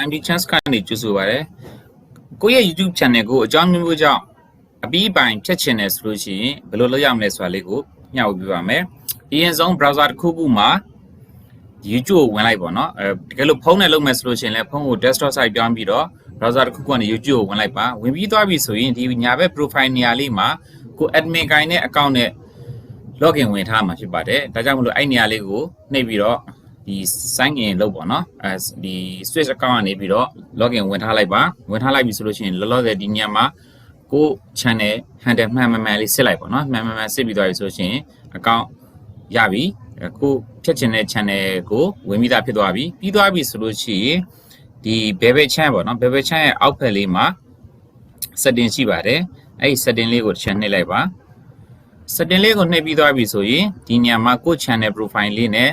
MD Chance ကနေကြိုဆိုပါရစေကိုယ့်ရဲ့ YouTube channel ကိုအကြောင်းမျိုးကြောင့်အပြီးပိုင်းဖြတ်ချင်တယ်ဆိုလို့ရှိရင်ဘယ်လိုလုပ်ရမလဲဆိုတာလေးကိုညှောက်ပြပါမယ်အရင်ဆုံး browser တစ်ခုခုမှာ YouTube ကိုဝင်လိုက်ပေါ့နော်တကယ်လို့ဖုန်းနဲ့လုပ်မယ်ဆိုလို့ရှိရင်လည်းဖုန်းကို desktop site ပြောင်းပြီးတော့ browser တစ်ခုခုကနေ YouTube ကိုဝင်လိုက်ပါဝင်ပြီးသွားပြီဆိုရင်ဒီညာဘက် profile နေရာလေးမှာကို admin ကိုင်တဲ့ account နဲ့ login ဝင်ထားမှာဖြစ်ပါတယ်ဒါကြောင့်မလို့အဲ့နေရာလေးကိုနှိပ်ပြီးတော့ဒီ sign in လုပ်ပေါ့နော်ဒီ switch account ကနေပြီးတော့ login ဝင်ထားလိုက်ပါဝင်ထားလိုက်ပြီဆိုလို့ရှိရင်လောလောဆယ်ဒီညမှာကို channel handle မှန်မှန်လေးစစ်လိုက်ပေါ့နော်မှန်မှန်စစ်ပြီးသွားပြီဆိုလို့ရှိရင် account ရပြီကိုဖြတ်ချင်တဲ့ channel ကိုဝင်ပြီးသားဖြစ်သွားပြီပြီးသွားပြီဆိုလို့ရှိရင်ဒီ bevel chan ပေါ့နော် bevel chan ရဲ့အောက်ဖက်လေးမှာ setting ရှိပါတယ်အဲ့ဒီ setting လေးကိုတစ်ချက်နှိပ်လိုက်ပါ setting လေးကိုနှိပ်ပြီးသွားပြီဆိုရင်ဒီညမှာကို channel profile လေးနဲ့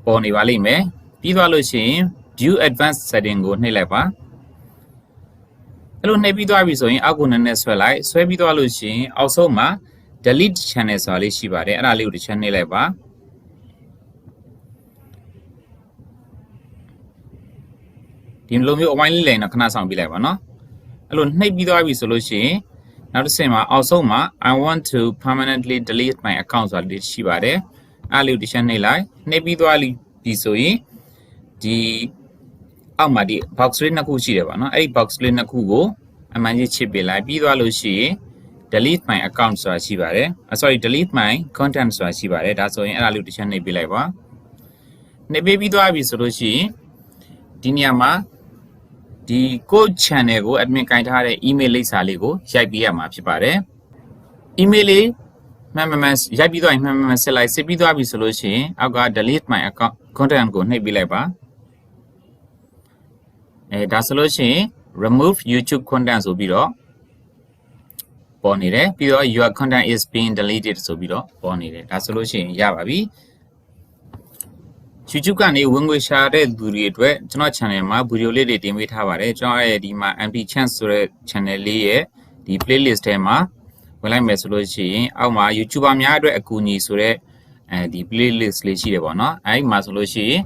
ပေါ်နေပါလိမ့်မယ်ပြီးသွားလို့ရှိရင် view advanced setting ကိုနှိပ်လိုက်ပါအဲ့လိုနှိပ်ပြီးသွားပြီဆိုရင်အောက်ကိုနည်းနည်းဆွဲလိုက်ဆွဲပြီးသွားလို့ရှိရင်အောက်ဆုံးမှာ delete channel ဆိုတာလေးရှိပါတယ်အဲ့ဒါလေးကိုတစ်ချက်နှိပ်လိုက်ပါဒီလိုမျိုးအဝိုင်းလေးလည်းတော့ခဏဆောင်ပြလိုက်ပါနော်အဲ့လိုနှိပ်ပြီးသွားပြီဆိုလို့ရှိရင်နောက်တစ်ဆင့်မှာအောက်ဆုံးမှာ I want to permanently delete my account ဆိုတာလေးရှိပါတယ်အဲ့လေးကိုတစ်ချက်နှိပ်လိုက်နှိပ်ပြီးသွားပြီဆိုရင်ဒီအောက်မှာဒီ box လေးနှစ်ခုရှိတယ်ပါနော်အဲ့ဒီ box လေးနှစ်ခုကိုအမှန်ကြီးချစ်ပေးလိုက်ပြီးသွားလို့ရှိရင် delete my account ဆိုတာရှိပါတယ်sorry delete my content ဆိုတာရှိပါတယ်ဒါဆိုရင်အဲ့ဒါလေးကိုတစ်ချက်နှိပ်ပေးလိုက်ပါနှိပ်ပေးပြီးသွားပြီဆိုလို့ရှိရင်ဒီနေရာမှာဒီကို channel ကို admin ကင်ထားတဲ့ email လိပ်စာလေးကိုရိုက်ပေးရမှာဖြစ်ပါတယ် email လေးမှန်ရိုက်ပြီးသွားရင်မှန်ဆက်လိုက်စစ်ပြီးသွားပြီဆိုလို့ရှိရင်အောက်က delete my account content ကိုနှိပ်ပေးလိုက်ပါဒါဆိုလို့ရှိရင် remove YouTube content ဆိုပြီးတော့ပေါ်နေတယ်ပြီးတော့ your content is being deleted ဆိုပြီးတော့ပေါ်နေတယ်ဒါဆိုလို့ရှိရင်ရပါပြီ YouTube ကနေဝင်ငွေရှာတဲ့သူတွေအတွက်ကျွန်တော် channel မှာ video လေးတွေတင်ပေးထားပါတယ်ကျွန်တော်ရဲ့ဒီမှာ MD Chance ဆိုတဲ့ channel လေးရဲ့ဒီ playlist ထဲမှာဝင်လိုက်မယ်ဆိုလို့ရှိရင်အောက်မှာ YouTuber များအတွက်အကူအညီဆိုတဲ့ဒီ playlist လေးရှိတယ်ပေါ့နော်အဲဒီမှာဆိုလို့ရှိရင်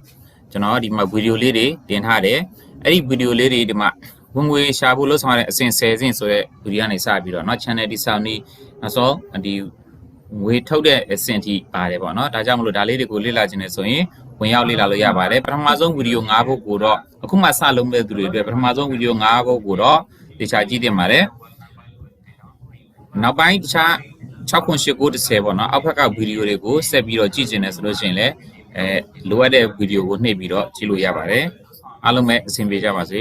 ကျွန်တော်ဒီမှာ video လေးတွေတင်ထားတယ်အဲ့ဒီ video လေးတွေဒီမှာဝင်ငွေရှာဖို့လို့ဆောင်ရတဲ့အဆင့်10ဆင့်ဆိုတဲ့ video ကနေစပြီးတော့เนาะ channel ဒီဆောင်နေနောက်ဆုံးဒီငွေထုတ်တဲ့အဆင့်ထိပါတယ်ပေါ့နော်ဒါကြောင့်မလို့ဒါလေးတွေကိုလေ့လာခြင်းနဲ့ဆိုရင်ဝင်ရောက်လေ့လာလို့ရပါတယ်ပထမဆုံးဗီဒီယို5ပုဒ်ကိုတော့အခုမှစလုံးတဲ့သူတွေအတွက်ပထမဆုံးဗီဒီယို5ပုဒ်ကိုတော့တခြားကြည့်တင်ပါတယ်နောက်ပိုင်းတခြား6.8 9 10ပေါ့နော်အောက်ဘက်ကဗီဒီယိုတွေကိုဆက်ပြီးတော့ကြည့်ခြင်းနဲ့ဆိုလို့ရှိရင်လည်းလိုအပ်တဲ့ဗီဒီယိုကိုနှိပ်ပြီးတော့ကြည့်လို့ရပါတယ်အားလုံးပဲအဆင်ပြေကြပါစေ